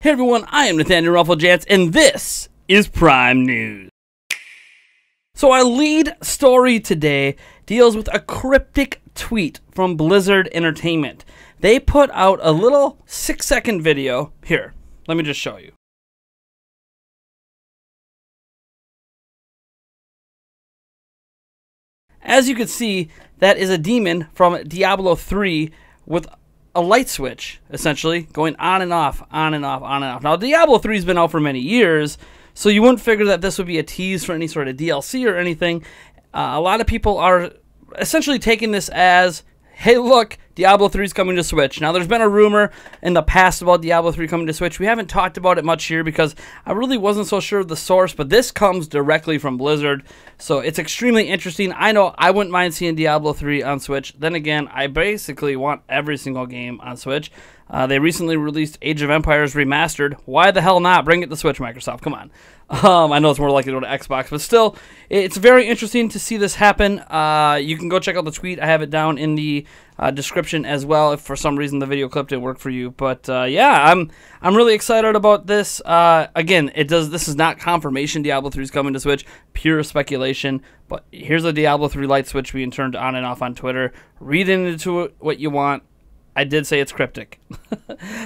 Hey everyone, I am Nathaniel Rufflejants, and this is Prime News. So our lead story today deals with a cryptic tweet from Blizzard Entertainment. They put out a little 6-second video. Here, let me just show you. As you can see, that is a demon from Diablo 3 with a light switch, essentially, going on and off, on and off, on and off. Now, Diablo 3 has been out for many years, so you wouldn't figure that this would be a tease for any sort of DLC or anything. A lot of people are essentially taking this as, hey, look, Diablo 3 is coming to Switch. Now, there's been a rumor in the past about Diablo 3 coming to Switch. We haven't talked about it much here because I really wasn't so sure of the source, but this comes directly from Blizzard, so it's extremely interesting. I know I wouldn't mind seeing Diablo 3 on Switch. Then again, I basically want every single game on Switch. They recently released Age of Empires Remastered. Why the hell not? Bring it to Switch, Microsoft. Come on. I know it's more likely to go to Xbox, but still, it's very interesting to see this happen. You can go check out the tweet. I have it down in the description as well if for some reason the video clip didn't work for you. But yeah, I'm really excited about this. Again, this is not confirmation Diablo 3 is coming to Switch. Pure speculation. But here's a Diablo 3 light switch being turned on and off on Twitter. Read into it what you want. I did say it's cryptic.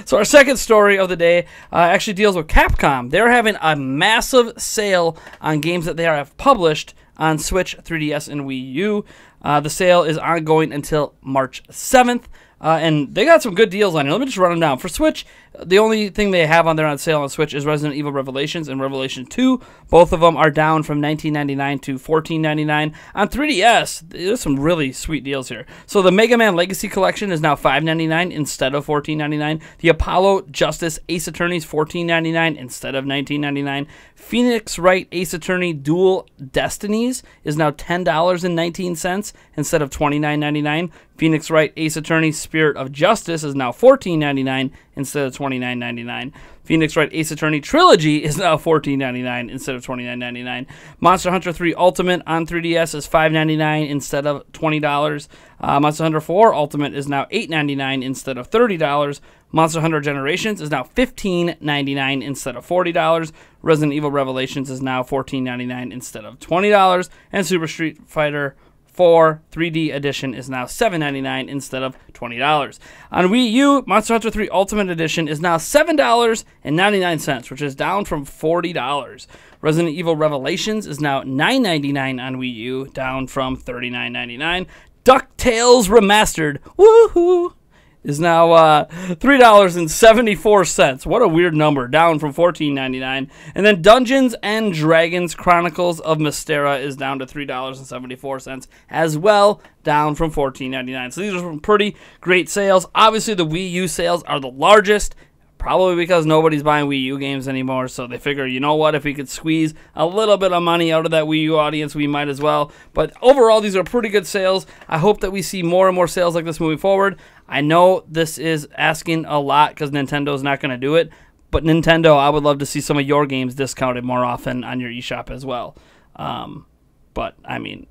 So our second story of the day actually deals with Capcom. They're having a massive sale on games that they have published on Switch, 3DS, and Wii U. The sale is ongoing until March 7th. And they got some good deals on here. Let me just run them down. For Switch, the only thing they have on there on sale on Switch is Resident Evil Revelations and Revelation 2. Both of them are down from $19.99 to $14.99. On 3DS, there's some really sweet deals here. So the Mega Man Legacy Collection is now $5.99 instead of $14.99. The Apollo Justice Ace Attorney is $14.99 instead of $19.99. Phoenix Wright Ace Attorney Dual Destinies is now $10.19 instead of $29.99. Phoenix Wright Ace Attorney Spirit of Justice is now $14.99 instead of $29.99. Phoenix Wright Ace Attorney Trilogy is now $14.99 instead of $29.99. Monster Hunter 3 Ultimate on 3DS is $5.99 instead of $20. Monster Hunter 4 Ultimate is now $8.99 instead of $30. Monster Hunter Generations is now $15.99 instead of $40. Resident Evil Revelations is now $14.99 instead of $20. And Super Street Fighter 4 3D Edition is now $7.99 instead of $20. On Wii U, Monster Hunter 3 Ultimate Edition is now $7.99, which is down from $40. Resident Evil Revelations is now $9.99 on Wii U, down from $39.99. DuckTales Remastered, woohoo, is now $3.74. What a weird number, down from $14.99. And then Dungeons and Dragons Chronicles of Mystera is down to $3.74 as well, down from $14.99. So these are some pretty great sales. Obviously, the Wii U sales are the largest, probably because nobody's buying Wii U games anymore, so they figure, you know what, if we could squeeze a little bit of money out of that Wii U audience, we might as well. But overall, these are pretty good sales. I hope that we see more and more sales like this moving forward. I know this is asking a lot because Nintendo's not going to do it, but Nintendo, I would love to see some of your games discounted more often on your eShop as well. But, I mean,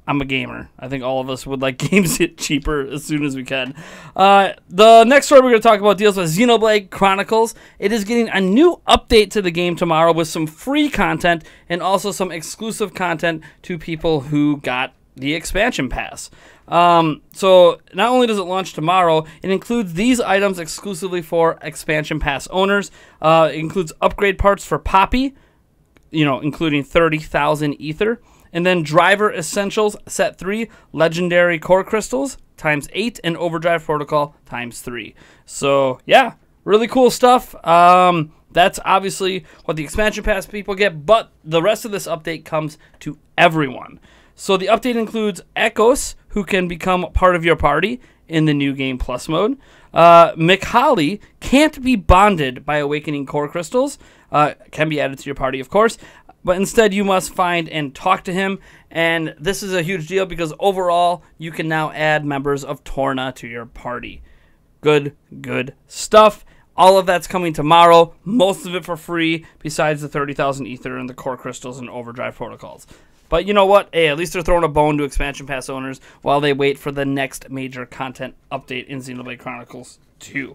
I'm a gamer. I think all of us would like games hit cheaper as soon as we can. The next story we're going to talk about deals with Xenoblade Chronicles. It is getting a new update to the game tomorrow with some free content and also some exclusive content to people who got the expansion pass. So not only does it launch tomorrow, it includes these items exclusively for expansion pass owners. It includes upgrade parts for Poppy, including 30,000 ether. And then Driver Essentials Set 3, Legendary Core Crystals times 8, and Overdrive Protocol times 3. So, yeah, really cool stuff. That's obviously what the expansion pass people get, but the rest of this update comes to everyone. So the update includes Echoes, who can become part of your party in the New Game Plus mode. Mikhali can't be bonded by Awakening Core Crystals. Can be added to your party, of course. But instead, you must find and talk to him. And this is a huge deal because overall, you can now add members of Torna to your party. Good stuff. All of that's coming tomorrow. Most of it for free, besides the 30,000 ether and the core crystals and overdrive protocols. But you know what? Hey, at least they're throwing a bone to expansion pass owners while they wait for the next major content update in Xenoblade Chronicles 2.